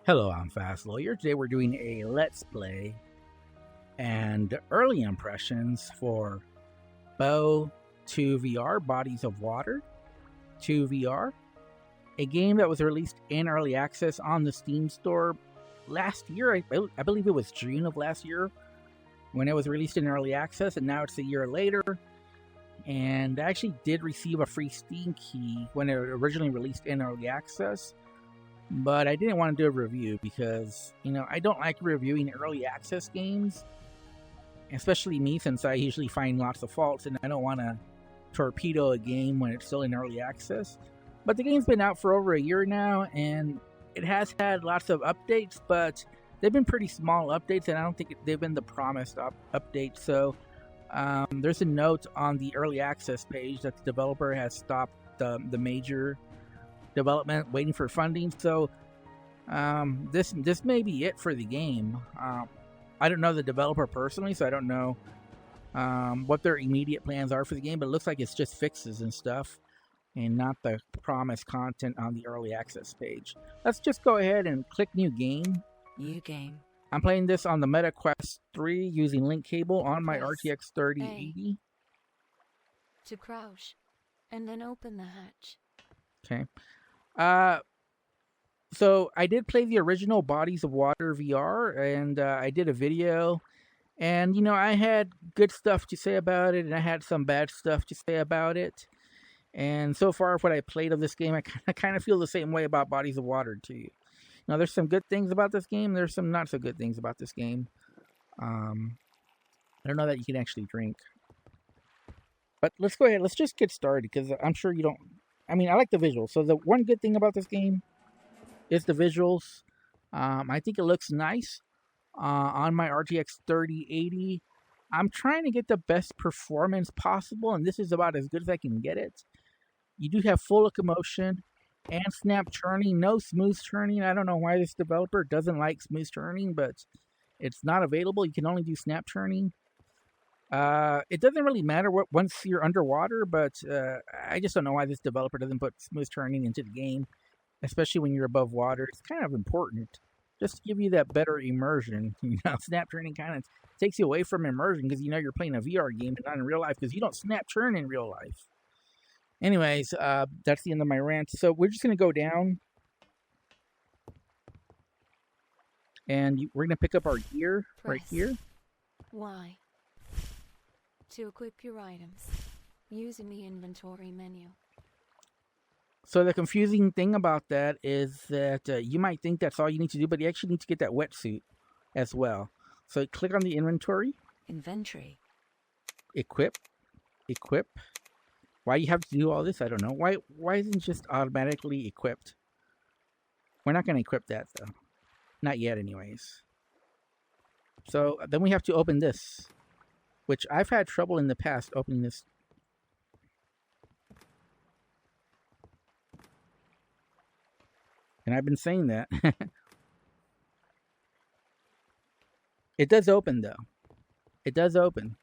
Hello, I'm Fast Lawyer. Today we're doing a Let's Play and early impressions for B.o.W, Bodies of Water 2 VR, a game that was released in early access on the Steam store last year. I believe it was June of last year when it was released in early access, and now it's a year later. And I actually did receive a free Steam key when it originally released in early access. But I didn't want to do a review because, I don't like reviewing early access games. Especially me, since I usually find lots of faults and I don't want to torpedo a game when it's still in early access. But the game's been out for over a year now, and it has had lots of updates, but they've been pretty small updates, and I don't think they've been the promised updates. So there's a note on the early access page that the developer has stopped the major development, waiting for funding. So this may be it for the game. I don't know the developer personally, so I don't know what their immediate plans are for the game, but it looks like it's just fixes and stuff and not the promised content on the early access page. Let's just go ahead and click new game. New game. I'm playing this on the MetaQuest 3 using link cable on my RTX 3080. To crouch and then open the hatch. Okay. So I did play the original Bodies of Water VR, and I did a video, and I had good stuff to say about it, and I had some bad stuff to say about it. And so far, what I played of this game, I kind of feel the same way about Bodies of Water too. Now, there's some good things about this game. There's some not so good things about this game. I don't know that you can actually drink. But let's go ahead. Let's just get started, because I'm sure you don't. I mean, I like the visuals. So the one good thing about this game is the visuals. I think it looks nice on my RTX 3080. I'm trying to get the best performance possible, and this is about as good as I can get it. You do have full locomotion and snap churning, no smooth churning. I don't know why this developer doesn't like smooth churning, but it's not available. You can only do snap churning. It doesn't really matter once you're underwater, but I just don't know why this developer doesn't put smooth turning into the game, especially when you're above water. It's kind of important just to give you that better immersion. Snap turning kind of takes you away from immersion, because you're playing a VR game and not in real life, because you don't snap turn in real life. Anyways, that's the end of my rant. So we're just going to go down, and we're going to pick up our gear right here. Why? To equip your items, using the inventory menu. So the confusing thing about that is that you might think that's all you need to do, but you actually need to get that wetsuit as well. So click on the inventory. Inventory. Equip. Why do you have to do all this? I don't know. Why isn't it just automatically equipped? We're not going to equip that, though. Not yet, anyways. So then we have to open this, which I've had trouble in the past opening this. And I've been saying that. It does open, though. It does open.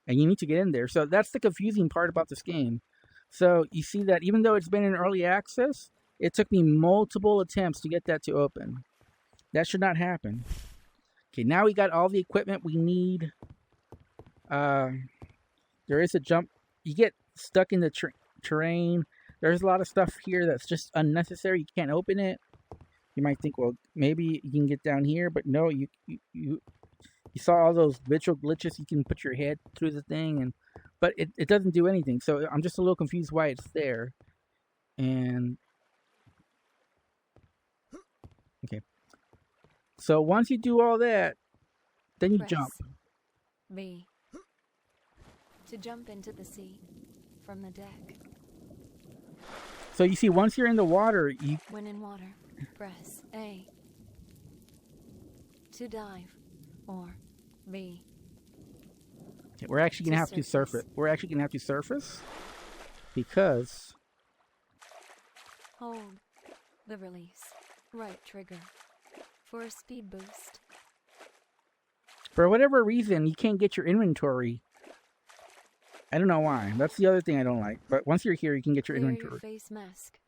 And you need to get in there. So that's the confusing part about this game. So you see that even though it's been in early access, it took me multiple attempts to get that to open. That should not happen. Okay, now we got all the equipment we need. There is a jump. You get stuck in the terrain. There's a lot of stuff here that's just unnecessary. You can't open it. You might think, well, maybe you can get down here, but no, you saw all those visual glitches. You can put your head through the thing, but it doesn't do anything. So I'm just a little confused why it's there. And okay. So once you do all that, then you jump. B. To jump into the sea from the deck. So you see, once you're in the water, When in water, press A. To dive, or B. Okay, we're actually gonna have to surface. We're actually gonna have to surface because hold the release right trigger for a speed boost. For whatever reason, you can't get your inventory. I don't know why. That's the other thing I don't like. But once you're here, you can get your Clear inventory. your face mask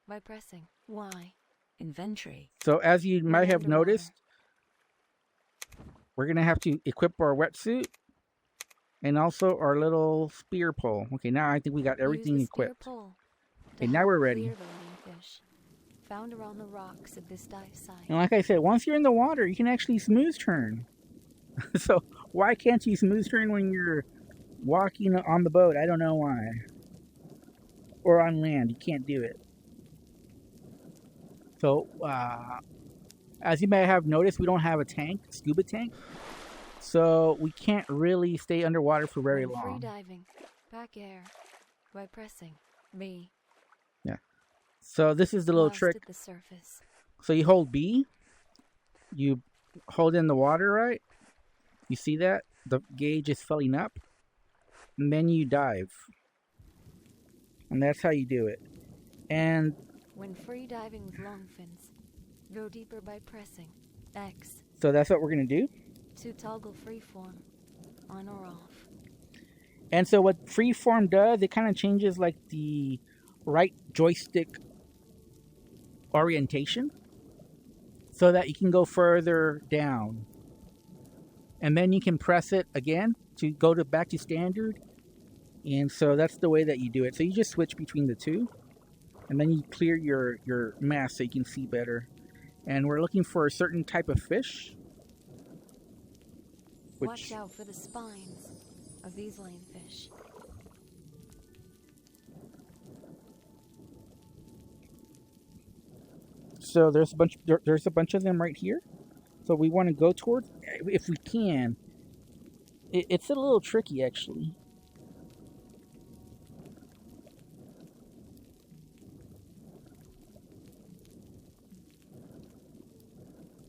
by pressing Y. inventory. So as you might have underwater. noticed, we're going to have to equip our wetsuit and also our little spear pole. Okay, now I think we got everything Use the spear equipped. pole to Okay, now help we're ready. clear the lionfish found around the rocks of this dive site. And like I said, once you're in the water, you can actually smooth turn. So why can't you smooth turn when you're walking on the boat? I don't know why. Or on land, you can't do it. So, as you may have noticed, we don't have a tank, scuba tank. So we can't really stay underwater for very When long. free diving, back air by pressing B. Yeah. So this is the little Whilst trick. at the surface. So you hold B, you hold in the water, right? You see that? The gauge is filling up. And then you dive. And that's how you do it. And When free diving with long fins, go deeper by pressing X so that's what we're going to do. to toggle freeform on or off. And so what freeform does, it kind of changes like the right joystick orientation so that you can go further down. And then you can press it again to go back to standard. And so that's the way that you do it. So you just switch between the two. And then you clear your mask so you can see better. And we're looking for a certain type of fish. Watch out for the spines of these lionfish. So there's a bunch of them right here. So we want to go towards, if we can. It's a little tricky actually.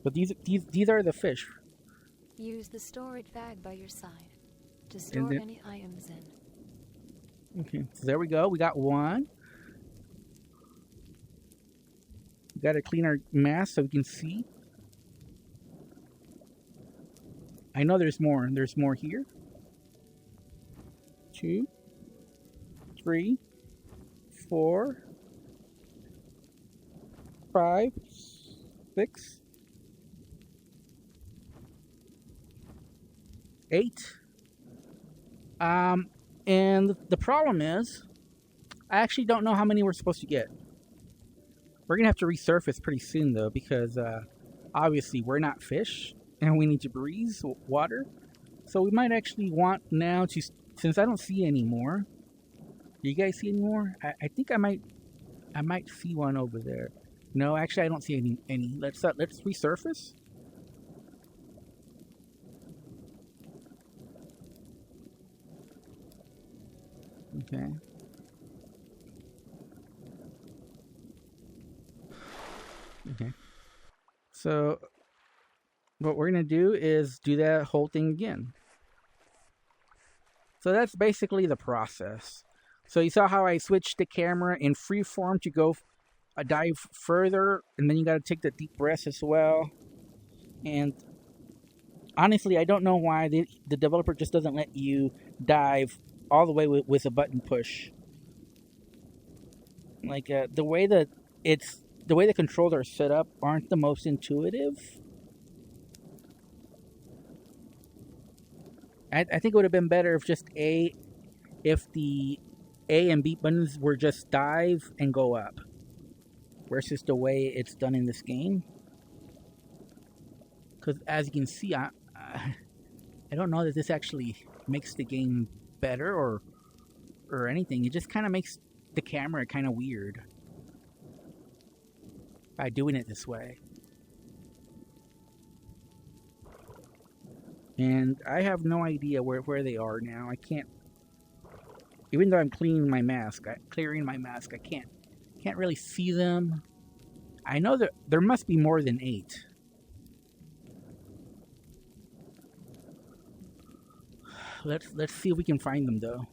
But these are the fish. Use the storage bag by your side to store any items in. Okay, so there we go. We got one. We got to clean our mask so we can see. I know there's more. There's more here. 2, 3, 4, 5, 6, 8. And the problem is, I actually don't know how many we're supposed to get. We're gonna have to resurface pretty soon though, because obviously we're not fish and we need to breathe water. So we might actually want now to, since I don't see any more. Do you guys see any more? I think I might see one over there. No, actually I don't see any. Let's resurface. Okay. Okay. So what we're going to do is do that whole thing again. So that's basically the process. So you saw how I switched the camera in freeform to go a dive further, and then you got to take the deep breaths as well. And honestly, I don't know why the developer just doesn't let you dive all the way with a button push. Like the way the controls are set up aren't the most intuitive. I think it would have been better if the A and B buttons were just dive and go up, versus the way it's done in this game. Because as you can see, I don't know that this actually makes the game better or anything. It just kind of makes the camera kind of weird by doing it this way. And I have no idea where they are now. I can't, even though I'm clearing my mask, I can't really see them. I know that there must be more than 8. Let's see if we can find them though.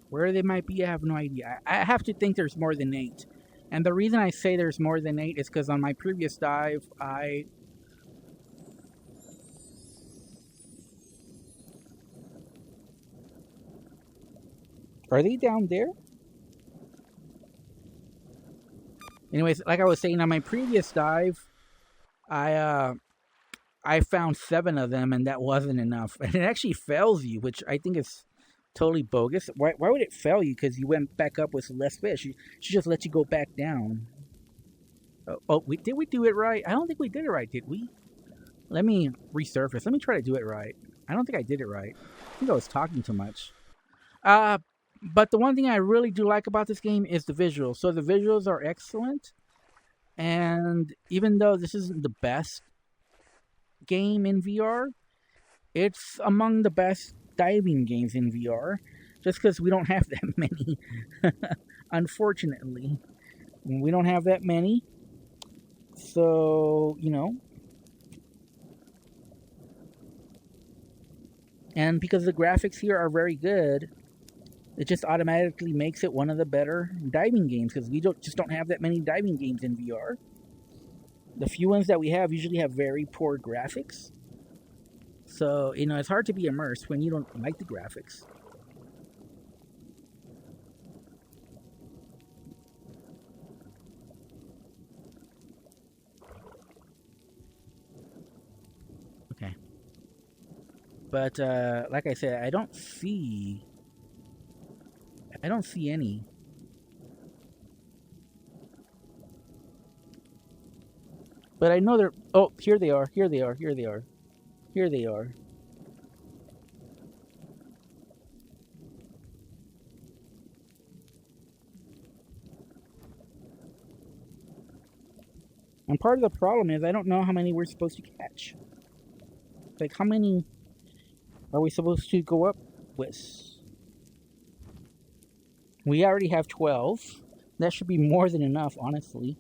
Where they might be, I have no idea. I have to think there's more than 8. And the reason I say there's more than 8 is because on my previous dive, Are they down there? Anyways, like I was saying, on my previous dive, I found 7 of them, and that wasn't enough. And it actually fails you, which I think is totally bogus. Why would it fail you? Because you went back up with less fish. She just let you go back down. Did we do it right? I don't think we did it right, did we? Let me resurface. Let me try to do it right. I don't think I did it right. I think I was talking too much. But the one thing I really do like about this game is the visuals. So the visuals are excellent. And even though this isn't the best game in VR, it's among the best diving games in VR. Just because we don't have that many. Unfortunately. We don't have that many. So, And because the graphics here are very good, it just automatically makes it one of the better diving games, because we just don't have that many diving games in VR. The few ones that we have usually have very poor graphics. So, it's hard to be immersed when you don't like the graphics. Okay. But, like I said, I don't see any. But I know they're... Oh, here they are. Here they are. Here they are. Here they are. And part of the problem is I don't know how many we're supposed to catch. Like, how many are we supposed to go up with? We already have 12. That should be more than enough, honestly.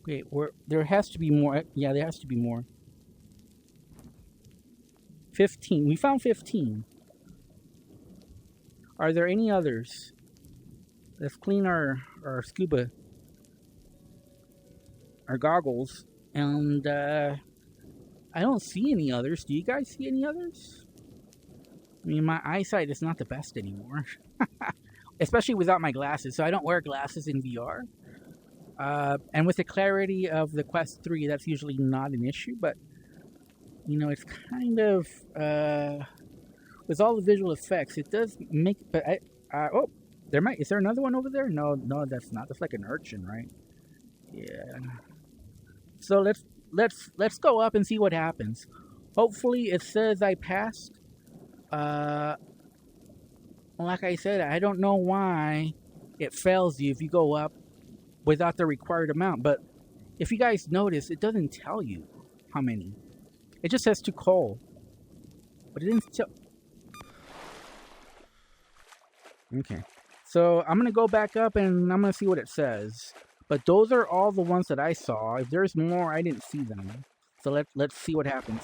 Wait, there has to be more. Yeah, there has to be more. 15. We found 15. Are there any others? Let's clean our scuba, our goggles, and I don't see any others. Do you guys see any others? I mean, my eyesight is not the best anymore. Especially without my glasses. So I don't wear glasses in VR. And with the clarity of the Quest 3, that's usually not an issue, but it's kind of with all the visual effects, it does make. But is there another one over there? No, that's not. That's like an urchin, right? Yeah. So let's go up and see what happens. Hopefully, it says I passed. Like I said, I don't know why it fails you if you go up without the required amount, but if you guys notice, it doesn't tell you how many. It just says to cull, but it didn't tell. Okay, so I'm gonna go back up and I'm gonna see what it says. But those are all the ones that I saw. If there's more, I didn't see them. So let's see what happens.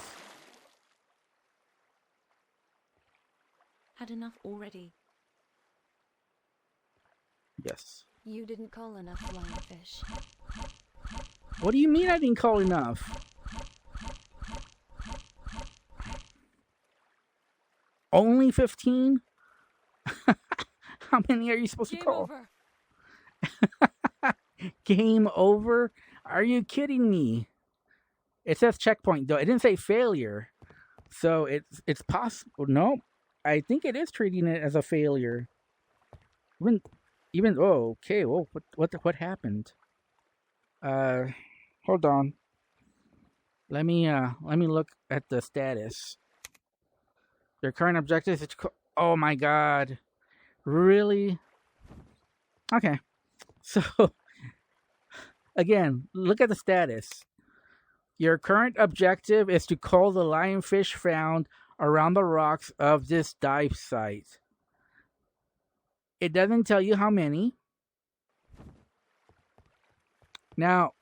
Had enough already. Yes. You didn't call enough lionfish. What do you mean I didn't call enough? Only 15? How many are you supposed to call? Over. Game over? Are you kidding me? It says checkpoint though. It didn't say failure. So it's possible. No, I think it is treating it as a failure. Even okay. Well, what happened? Hold on. Let me look at the status. Their current objective is to. Oh my god, really? Okay, so again, look at the status. Your current objective is to cull the lionfish found around the rocks of this dive site. It doesn't tell you how many. Now,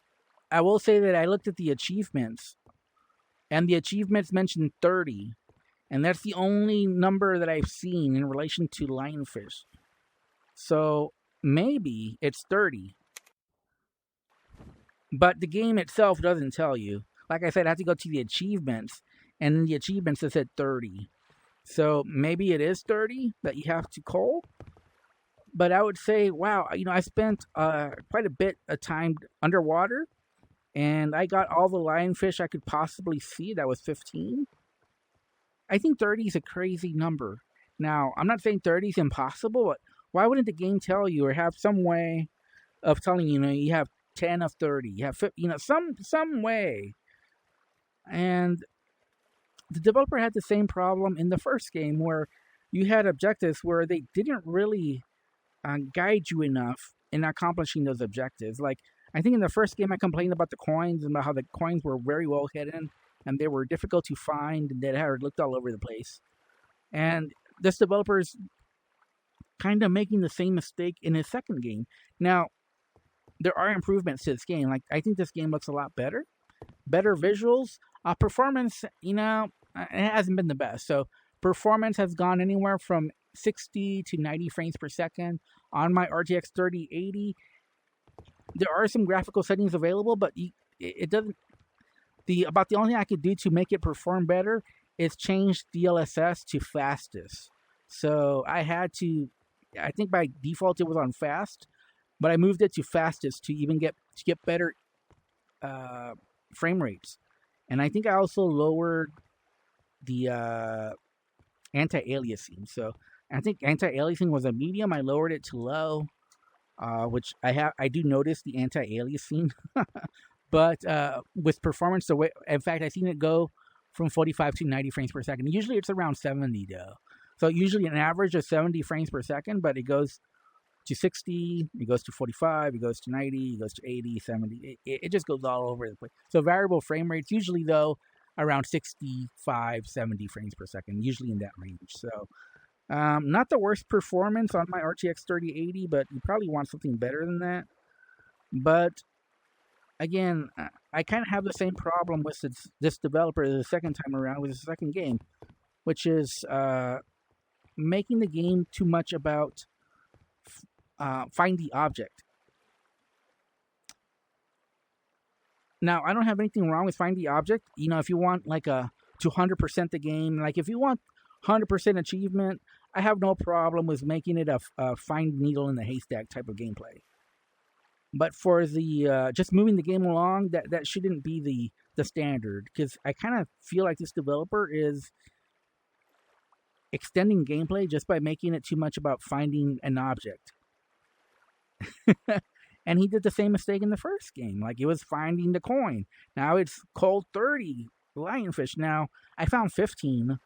I will say that I looked at the achievements, and the achievements mentioned 30, and that's the only number that I've seen in relation to lionfish. So maybe it's 30, but the game itself doesn't tell you. Like I said, I have to go to the achievements, and in the achievements it said 30. So maybe it is 30 that you have to cull. But I would say, wow, I spent quite a bit of time underwater, and I got all the lionfish I could possibly see. That was 15. I think 30 is a crazy number. Now, I'm not saying 30 is impossible, but why wouldn't the game tell you or have some way of telling you have 10 of 30, you have 50, some way. And the developer had the same problem in the first game where you had objectives where they didn't really guide you enough in accomplishing those objectives. Like, I think in the first game I complained about the coins and about how the coins were very well hidden and they were difficult to find and they had looked all over the place. And this developer is kind of making the same mistake in his second game. Now, there are improvements to this game. Like, I think this game looks a lot better visuals. Performance, it hasn't been the best. So performance has gone anywhere from 60 to 90 frames per second on my RTX 3080. There are some graphical settings available, but it doesn't. About the only thing I could do to make it perform better is change DLSS to fastest. So I had to. I think by default it was on fast, but I moved it to fastest to even get better frame rates. And I think I also lowered the anti-aliasing. So I think anti-aliasing was a medium. I lowered it to low, which I do notice the anti-aliasing. But with performance, in fact, I've seen it go from 45 to 90 frames per second. Usually it's around 70 though. So usually an average of 70 frames per second, but it goes to 60, it goes to 45, it goes to 90, it goes to 80, 70. It just goes all over the place. So variable frame rates, usually though, around 65, 70 frames per second, usually in that range. So not the worst performance on my RTX 3080, but you probably want something better than that. But again, I kind of have the same problem with this developer the second time around with the second game, which is making the game too much about find the object. Now, I don't have anything wrong with find the object. If you want like to 100% the game, like if you want 100% achievement, I have no problem with making it a find needle in the haystack type of gameplay. But for the just moving the game along, that shouldn't be the standard, because I kind of feel like this developer is extending gameplay just by making it too much about finding an object. And he did the same mistake in the first game. Like, it was finding the coin. Now it's culled 30 lionfish. Now, I found 15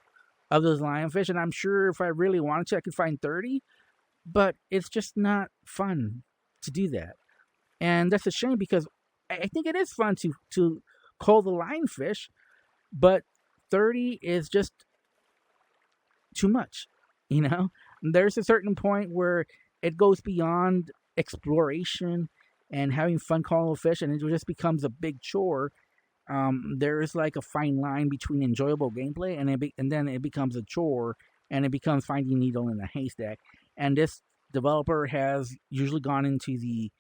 of those lionfish, and I'm sure if I really wanted to, I could find 30. But it's just not fun to do that. And that's a shame, because I think it is fun to cull the lionfish, but 30 is just too much. There's a certain point where it goes beyond exploration and having fun calling fish, and it just becomes a big chore. There is like a fine line between enjoyable gameplay and then it becomes a chore, and it becomes finding needle in a haystack. And this developer has usually gone into the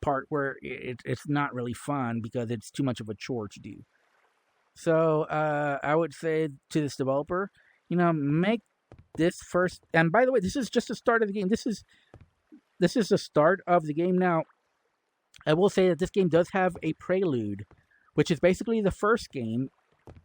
part where it's not really fun because it's too much of a chore to do. So I would say to this developer, make this first. And by the way, this is just the start of the game. This is the start of the game. Now, I will say that this game does have a prelude, which is basically the first game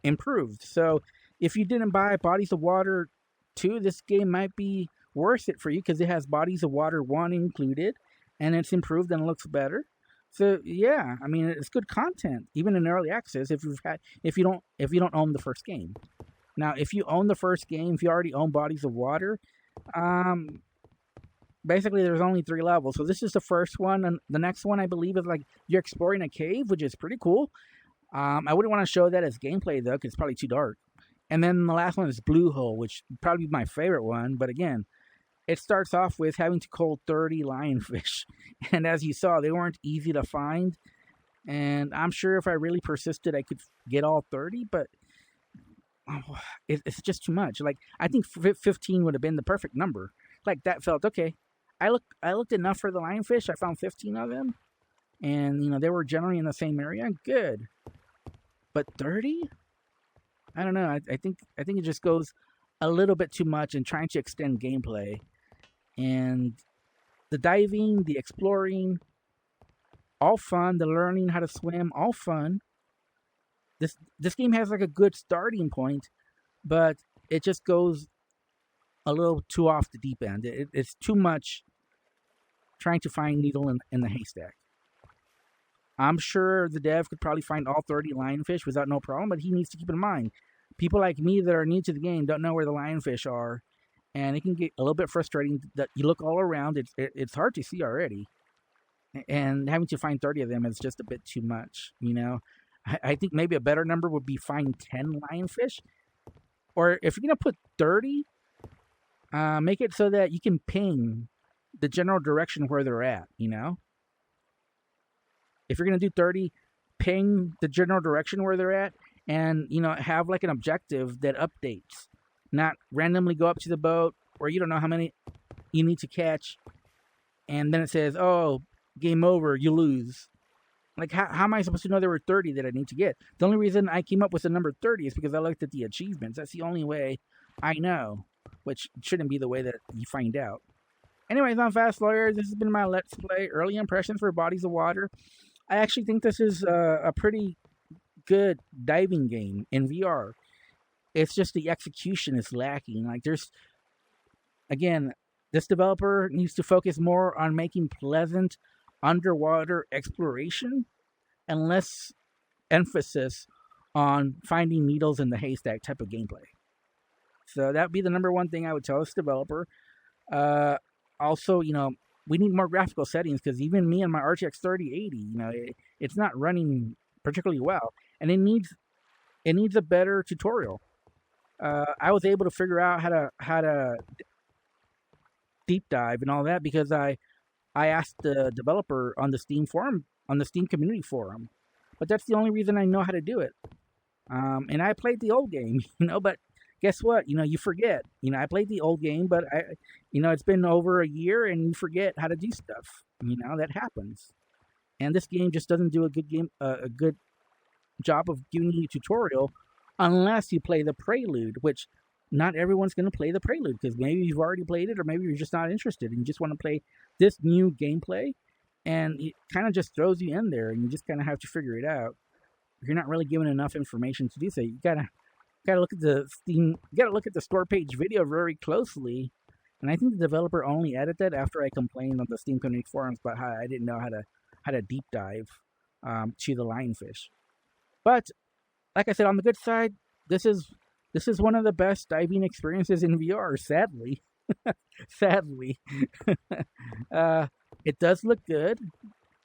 improved. So if you didn't buy Bodies of Water 2, this game might be worth it for you, because it has Bodies of Water 1 included, and it's improved and looks better. So yeah, I mean, it's good content, even in early access. If you don't own the first game. Now, if you own the first game, if you already own Bodies of Water, basically there's only 3 levels. So this is the first one, and the next one I believe is like you're exploring a cave, which is pretty cool. I wouldn't want to show that as gameplay though, because it's probably too dark. And then the last one is Blue Hole, which would probably be my favorite one. But again, it starts off with having to cull 30 lionfish. And as you saw, they weren't easy to find. And I'm sure if I really persisted, I could get all 30, but it's just too much. Like, I think 15 would have been the perfect number. Like, that felt okay. I looked enough for the lionfish. I found 15 of them, and they were generally in the same area. Good, but 30? I don't know. I think it just goes a little bit too much in trying to extend gameplay, and the diving, the exploring, all fun. The learning how to swim, all fun. This game has like a good starting point, but it just goes a little too off the deep end. It's too much trying to find needle in the haystack. I'm sure the dev could probably find all 30 lionfish without no problem, but he needs to keep in mind, people like me that are new to the game don't know where the lionfish are, and it can get a little bit frustrating that you look all around. It's hard to see already, and having to find 30 of them is just a bit too much, I think maybe a better number would be find 10 lionfish, or if you're going to put 30, make it so that you can ping the general direction where they're at, If you're going to do 30, ping the general direction where they're at, and, have like an objective that updates. Not randomly go up to the boat where you don't know how many you need to catch, and then it says, oh, game over, you lose. Like, how am I supposed to know there were 30 that I need to get? The only reason I came up with the number 30 is because I looked at the achievements. That's the only way I know, which shouldn't be the way that you find out. Anyways, I'm Fast Lawyer. This has been my Let's Play Early Impressions for Bodies of Water. I actually think this is a pretty good diving game in VR. It's just the execution is lacking. Like, again, this developer needs to focus more on making pleasant underwater exploration and less emphasis on finding needles in the haystack type of gameplay. So that'd be the number one thing I would tell this developer. Also, we need more graphical settings, because even me and my RTX 3080, it's not running particularly well, and it needs a better tutorial. I was able to figure out how to deep dive and all that because I asked the developer on the Steam forum, on the Steam community forum, but that's the only reason I know how to do it. And I played the old game, but guess what? You forget. I played the old game, but it's been over a year, and you forget how to do stuff. That happens. And this game just doesn't do a good job of giving you a tutorial unless you play the Prelude, which not everyone's going to play the Prelude, because maybe you've already played it, or maybe you're just not interested and you just want to play this new gameplay, and it kind of just throws you in there, and you just kind of have to figure it out. You're not really given enough information to do so. You gotta look at the Steam. You gotta look at the store page video very closely. And I think the developer only added that after I complained on the Steam community forums about how I didn't know how to deep dive to the lionfish. But like I said, on the good side, this is one of the best diving experiences in VR. Sadly, sadly, it does look good,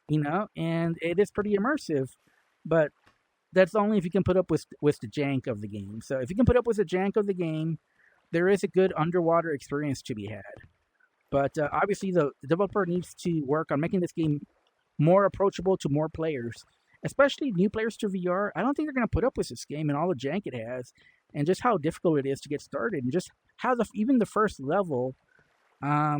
and it is pretty immersive. But that's only if you can put up with the jank of the game. So if you can put up with the jank of the game, there is a good underwater experience to be had. But obviously, the developer needs to work on making this game more approachable to more players, especially new players to VR. I don't think they're going to put up with this game and all the jank it has, and just how difficult it is to get started, and just how even the first level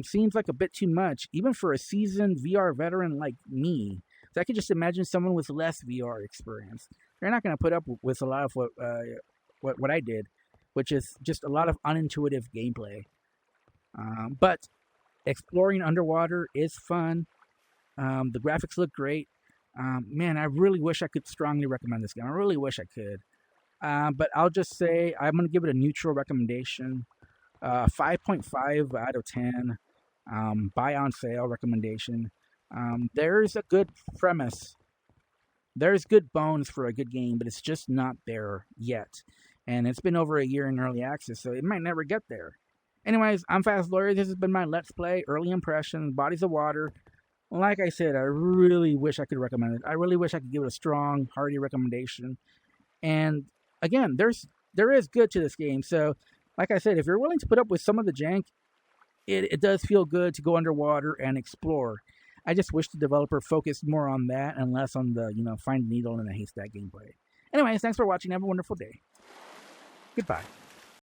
seems like a bit too much, even for a seasoned VR veteran like me. So I could just imagine someone with less VR experience. They're not going to put up with a lot of what I did, which is just a lot of unintuitive gameplay. But exploring underwater is fun. The graphics look great. Man, I really wish I could strongly recommend this game. I really wish I could. But I'll just say I'm going to give it a neutral recommendation. 5.5 out of 10. Buy on sale recommendation. There's a good premise. There's good bones for a good game, but it's just not there yet. And it's been over a year in early access, so it might never get there. Anyways, I'm Fast Lawyer. This has been my Let's Play, Early Impressions, Bodies of Water. Like I said, I really wish I could recommend it. I really wish I could give it a strong, hearty recommendation. And again, there is good to this game. So, like I said, if you're willing to put up with some of the jank, it does feel good to go underwater and explore. I just wish the developer focused more on that and less on the, find the needle in a haystack gameplay. Anyways, thanks for watching. Have a wonderful day. Goodbye.